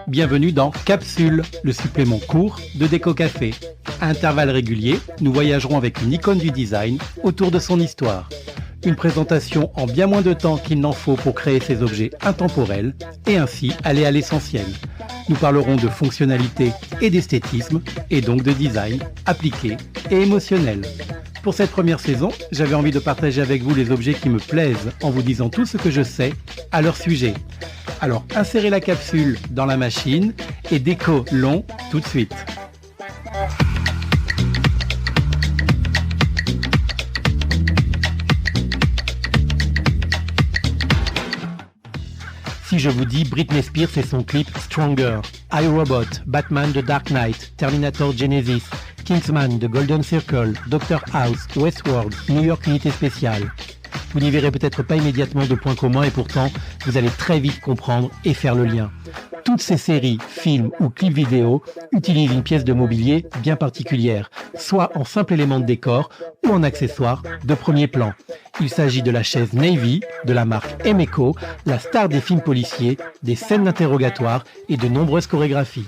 Bienvenue dans Capsule, le supplément court de Déco Café. À intervalles réguliers, nous voyagerons avec une icône du design autour de son histoire. Une présentation en bien moins de temps qu'il n'en faut pour créer ces objets intemporels et ainsi aller à l'essentiel. Nous parlerons de fonctionnalité et d'esthétisme et donc de design appliqué et émotionnel. Pour cette première saison, j'avais envie de partager avec vous les objets qui me plaisent en vous disant tout ce que je sais à leur sujet. Alors insérez la capsule dans la machine et déco long tout de suite. Si je vous dis Britney Spears et son clip Stronger, iRobot, Batman The Dark Knight, Terminator Genesis, Kingsman The Golden Circle, Dr House, Westworld, New York Unité Spéciale. Vous n'y verrez peut-être pas immédiatement de points communs et pourtant, vous allez très vite comprendre et faire le lien. Toutes ces séries, films ou clips vidéo utilisent une pièce de mobilier bien particulière, soit en simple élément de décor ou en accessoire de premier plan. Il s'agit de la chaise Navy, de la marque Emeco, la star des films policiers, des scènes d'interrogatoire et de nombreuses chorégraphies.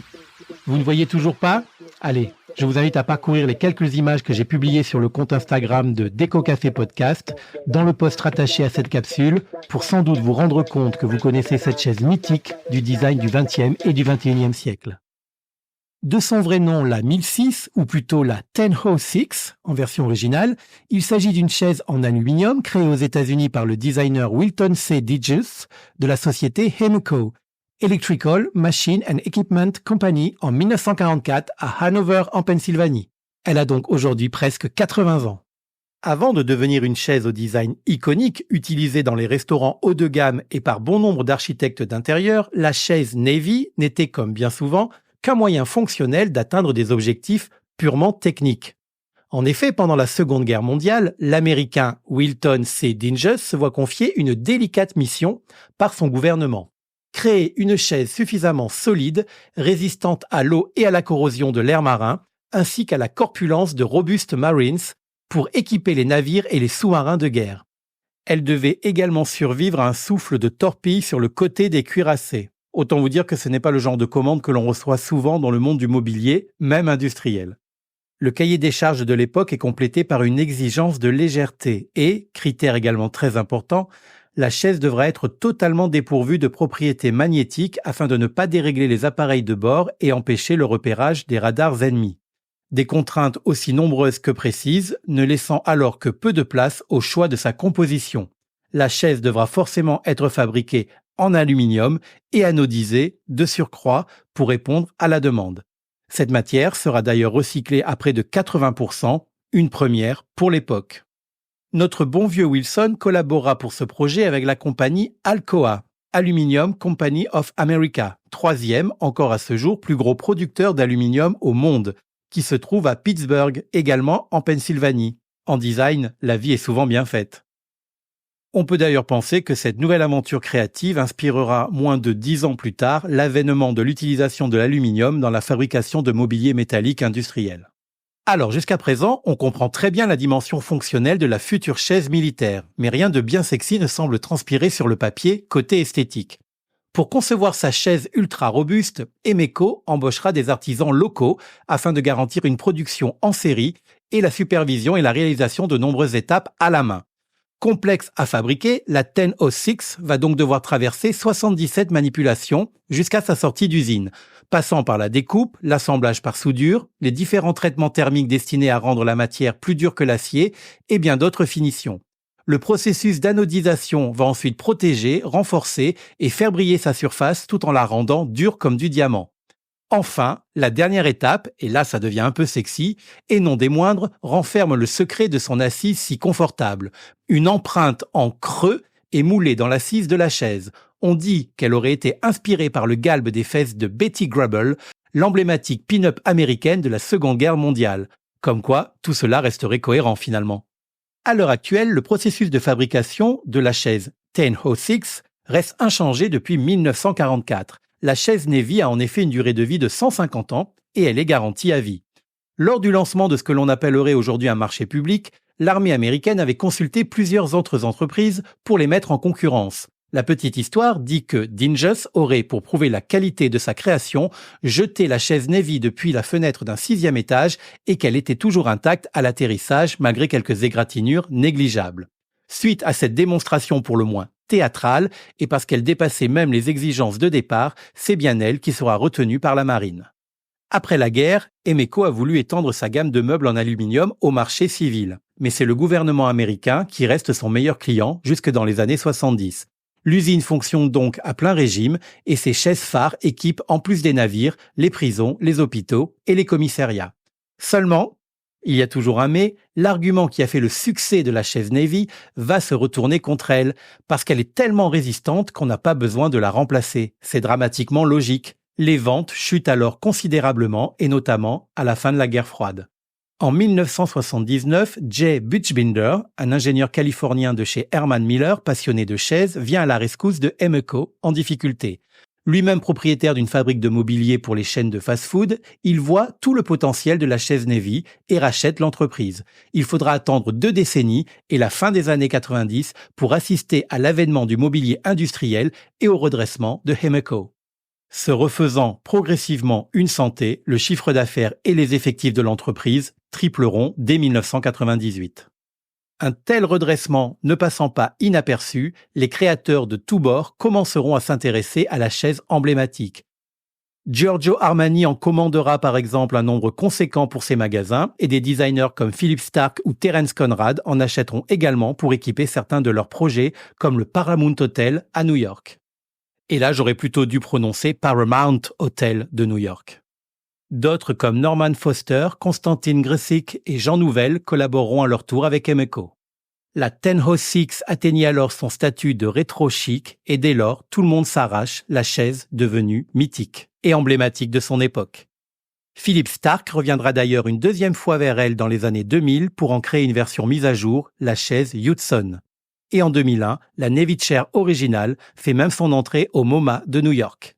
Vous ne voyez toujours pas ? Allez, je vous invite à parcourir les quelques images que j'ai publiées sur le compte Instagram de Déco Café Podcast, dans le post rattaché à cette capsule, pour sans doute vous rendre compte que vous connaissez cette chaise mythique du design du XXe et du XXIe siècle. De son vrai nom, la 1006, ou plutôt la 1006 en version originale, il s'agit d'une chaise en aluminium créée aux États-Unis par le designer Wilton C. Digges de la société Emeco, Electrical Machine and Equipment Company, en 1944 à Hanover en Pennsylvanie. Elle a donc aujourd'hui presque 80 ans. Avant de devenir une chaise au design iconique utilisée dans les restaurants haut de gamme et par bon nombre d'architectes d'intérieur, la chaise Navy n'était comme bien souvent qu'un moyen fonctionnel d'atteindre des objectifs purement techniques. En effet, pendant la Seconde Guerre mondiale, l'Américain Wilton C. Digges se voit confier une délicate mission par son gouvernement. Créer une chaise suffisamment solide, résistante à l'eau et à la corrosion de l'air marin, ainsi qu'à la corpulence de robustes Marines, pour équiper les navires et les sous-marins de guerre. Elle devait également survivre à un souffle de torpille sur le côté des cuirassés. Autant vous dire que ce n'est pas le genre de commande que l'on reçoit souvent dans le monde du mobilier, même industriel. Le cahier des charges de l'époque est complété par une exigence de légèreté et, critère également très important, la chaise devra être totalement dépourvue de propriétés magnétiques afin de ne pas dérégler les appareils de bord et empêcher le repérage des radars ennemis. Des contraintes aussi nombreuses que précises, ne laissant alors que peu de place au choix de sa composition. La chaise devra forcément être fabriquée en aluminium et anodisée de surcroît pour répondre à la demande. Cette matière sera d'ailleurs recyclée à près de 80%, une première pour l'époque. Notre bon vieux Wilson collabora pour ce projet avec la compagnie Alcoa, Aluminium Company of America, troisième, encore à ce jour, plus gros producteur d'aluminium au monde, qui se trouve à Pittsburgh, également en Pennsylvanie. En design, la vie est souvent bien faite. On peut d'ailleurs penser que cette nouvelle aventure créative inspirera moins de 10 ans plus tard l'avènement de l'utilisation de l'aluminium dans la fabrication de mobilier métallique industriel. Alors jusqu'à présent, on comprend très bien la dimension fonctionnelle de la future chaise militaire, mais rien de bien sexy ne semble transpirer sur le papier côté esthétique. Pour concevoir sa chaise ultra robuste, Emeco embauchera des artisans locaux afin de garantir une production en série et la supervision et la réalisation de nombreuses étapes à la main. Complexe à fabriquer, la 1006 va donc devoir traverser 77 manipulations jusqu'à sa sortie d'usine, passant par la découpe, l'assemblage par soudure, les différents traitements thermiques destinés à rendre la matière plus dure que l'acier et bien d'autres finitions. Le processus d'anodisation va ensuite protéger, renforcer et faire briller sa surface tout en la rendant dure comme du diamant. Enfin, la dernière étape, et là ça devient un peu sexy, et non des moindres, renferme le secret de son assise si confortable. Une empreinte en creux est moulée dans l'assise de la chaise. On dit qu'elle aurait été inspirée par le galbe des fesses de Betty Grable, l'emblématique pin-up américaine de la Seconde Guerre mondiale. Comme quoi, tout cela resterait cohérent finalement. À l'heure actuelle, le processus de fabrication de la chaise 1006 reste inchangé depuis 1944. La chaise Navy a en effet une durée de vie de 150 ans et elle est garantie à vie. Lors du lancement de ce que l'on appellerait aujourd'hui un marché public, l'armée américaine avait consulté plusieurs autres entreprises pour les mettre en concurrence. La petite histoire dit que Dingus aurait, pour prouver la qualité de sa création, jeté la chaise Navy depuis la fenêtre d'un 6e étage et qu'elle était toujours intacte à l'atterrissage malgré quelques égratignures négligeables. Suite à cette démonstration pour le moins théâtrale, et parce qu'elle dépassait même les exigences de départ, c'est bien elle qui sera retenue par la marine. Après la guerre, Emeco a voulu étendre sa gamme de meubles en aluminium au marché civil. Mais c'est le gouvernement américain qui reste son meilleur client jusque dans les années 70. L'usine fonctionne donc à plein régime et ses chaises phares équipent en plus des navires, les prisons, les hôpitaux et les commissariats. Seulement, il y a toujours un mais, l'argument qui a fait le succès de la chaise Navy va se retourner contre elle, parce qu'elle est tellement résistante qu'on n'a pas besoin de la remplacer. C'est dramatiquement logique. Les ventes chutent alors considérablement et notamment à la fin de la guerre froide. En 1979, Jay Buchbinder, un ingénieur californien de chez Herman Miller, passionné de chaises, vient à la rescousse de Emeco, en difficulté. Lui-même propriétaire d'une fabrique de mobilier pour les chaînes de fast-food, il voit tout le potentiel de la chaise Navy et rachète l'entreprise. Il faudra attendre 2 décennies et la fin des années 90 pour assister à l'avènement du mobilier industriel et au redressement de Emeco. Se refaisant progressivement une santé, le chiffre d'affaires et les effectifs de l'entreprise tripleront dès 1998. Un tel redressement ne passant pas inaperçu, les créateurs de tous bords commenceront à s'intéresser à la chaise emblématique. Giorgio Armani en commandera par exemple un nombre conséquent pour ses magasins et des designers comme Philippe Starck ou Terence Conrad en achèteront également pour équiper certains de leurs projets comme le Paramount Hotel à New York. Et là, j'aurais plutôt dû prononcer Paramount Hotel de New York. D'autres comme Norman Foster, Konstantin Grsic et Jean Nouvel collaboreront à leur tour avec Emeco. La Tenhouse 6 atteignit alors son statut de rétro-chic et dès lors, tout le monde s'arrache la chaise devenue mythique et emblématique de son époque. Philippe Starck reviendra d'ailleurs une 2e fois vers elle dans les années 2000 pour en créer une version mise à jour, la chaise Hudson. Et en 2001, la Navy Chair originale fait même son entrée au MoMA de New York.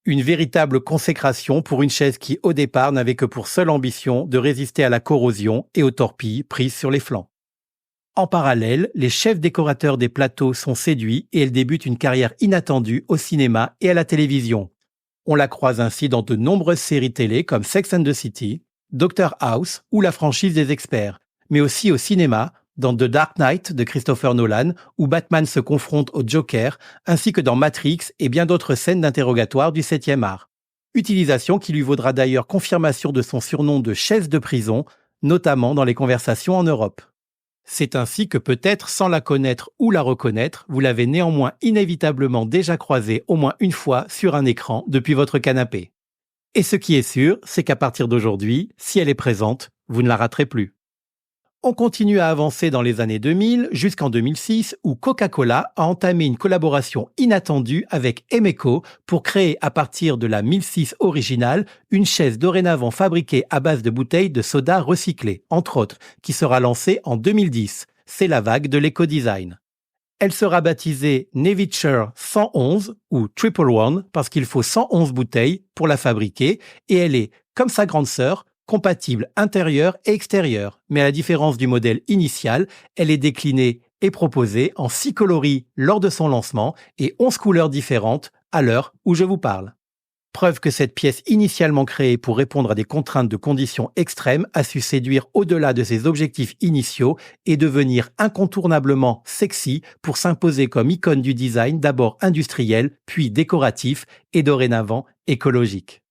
Une véritable consécration pour une chaise qui, au départ, n'avait que pour seule ambition de résister à la corrosion et aux torpilles prises sur les flancs. En parallèle, les chefs décorateurs des plateaux sont séduits et elle débute une carrière inattendue au cinéma et à la télévision. On la croise ainsi dans de nombreuses séries télé comme Sex and the City, Dr House ou la franchise des Experts, mais aussi au cinéma, dans The Dark Knight de Christopher Nolan, où Batman se confronte au Joker, ainsi que dans Matrix et bien d'autres scènes d'interrogatoire du 7e art. Utilisation qui lui vaudra d'ailleurs confirmation de son surnom de chaise de prison, notamment dans les conversations en Europe. C'est ainsi que peut-être sans la connaître ou la reconnaître, vous l'avez néanmoins inévitablement déjà croisée au moins une fois sur un écran depuis votre canapé. Et ce qui est sûr, c'est qu'à partir d'aujourd'hui, si elle est présente, vous ne la raterez plus. On continue à avancer dans les années 2000 jusqu'en 2006 où Coca-Cola a entamé une collaboration inattendue avec Emeco pour créer à partir de la 1006 originale une chaise dorénavant fabriquée à base de bouteilles de soda recyclées, entre autres, qui sera lancée en 2010. C'est la vague de l'éco-design. Elle sera baptisée Navy Chair 111 ou Triple One parce qu'il faut 111 bouteilles pour la fabriquer et elle est, comme sa grande sœur, compatible intérieur et extérieur, mais à la différence du modèle initial, elle est déclinée et proposée en 6 coloris lors de son lancement et 11 couleurs différentes à l'heure où je vous parle. Preuve que cette pièce initialement créée pour répondre à des contraintes de conditions extrêmes a su séduire au-delà de ses objectifs initiaux et devenir incontournablement sexy pour s'imposer comme icône du design d'abord industriel, puis décoratif et dorénavant écologique.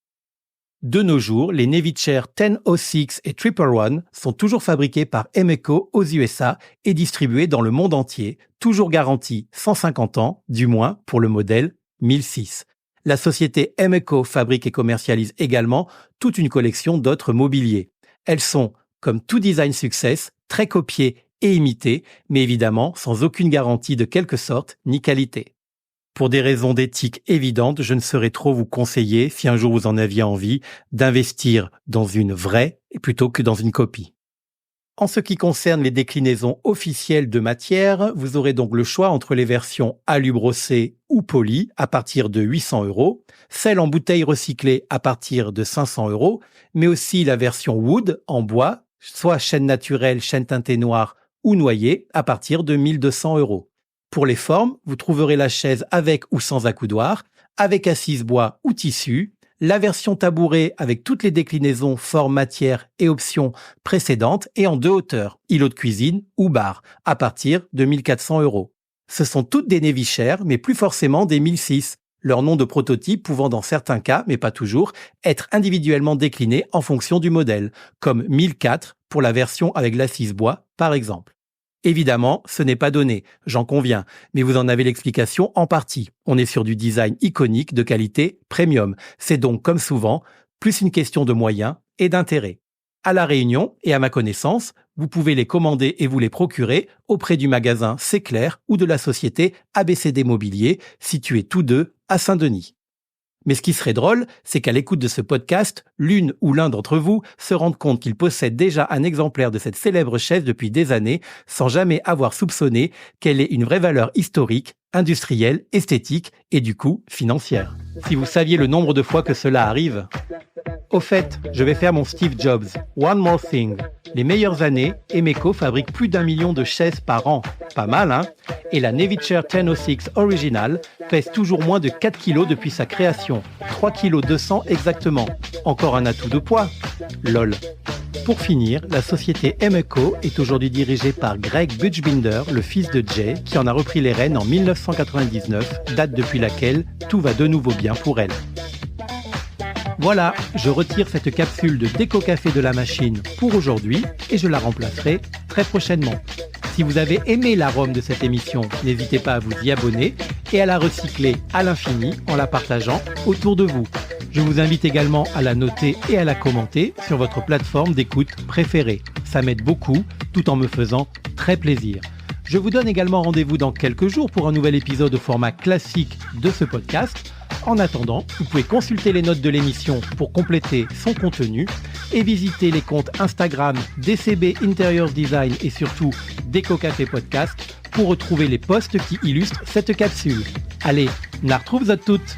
De nos jours, les Navy Chair 1006 et Triple One sont toujours fabriqués par Emeco aux USA et distribués dans le monde entier, toujours garantis 150 ans, du moins pour le modèle 1006. La société Emeco fabrique et commercialise également toute une collection d'autres mobiliers. Elles sont, comme tout design success, très copiées et imitées, mais évidemment sans aucune garantie de quelque sorte ni qualité. Pour des raisons d'éthique évidentes, je ne saurais trop vous conseiller, si un jour vous en aviez envie, d'investir dans une vraie plutôt que dans une copie. En ce qui concerne les déclinaisons officielles de matière, vous aurez donc le choix entre les versions alu brossé ou poly à partir de 800 €, celle en bouteille recyclée à partir de 500 €, mais aussi la version wood en bois, soit chêne naturel, chêne teinté noir ou noyer à partir de 1200 €. Pour les formes, vous trouverez la chaise avec ou sans accoudoir, avec assise bois ou tissu, la version tabouret avec toutes les déclinaisons, formes, matières et options précédentes et en 2 hauteurs, îlot de cuisine ou bar, à partir de 1400 €. Ce sont toutes des Nevicher, mais plus forcément des 1006, leur nom de prototype pouvant dans certains cas, mais pas toujours, être individuellement décliné en fonction du modèle, comme 1004 pour la version avec l'assise bois, par exemple. Évidemment, ce n'est pas donné, j'en conviens, mais vous en avez l'explication en partie. On est sur du design iconique de qualité premium. C'est donc, comme souvent, plus une question de moyens et d'intérêt. À La Réunion, et à ma connaissance, vous pouvez les commander et vous les procurer auprès du magasin C'est Clair ou de la société ABCD Mobilier, situés tous deux à Saint-Denis. Mais ce qui serait drôle, c'est qu'à l'écoute de ce podcast, l'une ou l'un d'entre vous se rende compte qu'il possède déjà un exemplaire de cette célèbre chaise depuis des années, sans jamais avoir soupçonné qu'elle ait une vraie valeur historique, industrielle, esthétique et du coup financière. Si vous saviez le nombre de fois que cela arrive. Au fait, je vais faire mon Steve Jobs. One more thing. Les meilleures années, Emeco fabrique plus d'1 million de chaises par an. Pas mal, hein? Et la Nevicher 1006 Original pèse toujours moins de 4 kg depuis sa création. 3 kg 200 exactement. Encore un atout de poids. Lol. Pour finir, la société Emeco est aujourd'hui dirigée par Greg Buchbinder, le fils de Jay, qui en a repris les rênes en 1999, date depuis laquelle tout va de nouveau bien pour elle. Voilà, je retire cette capsule de Déco Café de la machine pour aujourd'hui et je la remplacerai très prochainement. Si vous avez aimé l'arôme de cette émission, n'hésitez pas à vous y abonner et à la recycler à l'infini en la partageant autour de vous. Je vous invite également à la noter et à la commenter sur votre plateforme d'écoute préférée. Ça m'aide beaucoup tout en me faisant très plaisir. Je vous donne également rendez-vous dans quelques jours pour un nouvel épisode au format classique de ce podcast. En attendant, vous pouvez consulter les notes de l'émission pour compléter son contenu et visiter les comptes Instagram DCB Interiors Design et surtout Déco Café Podcast pour retrouver les posts qui illustrent cette capsule. Allez, on la retrouve toutes.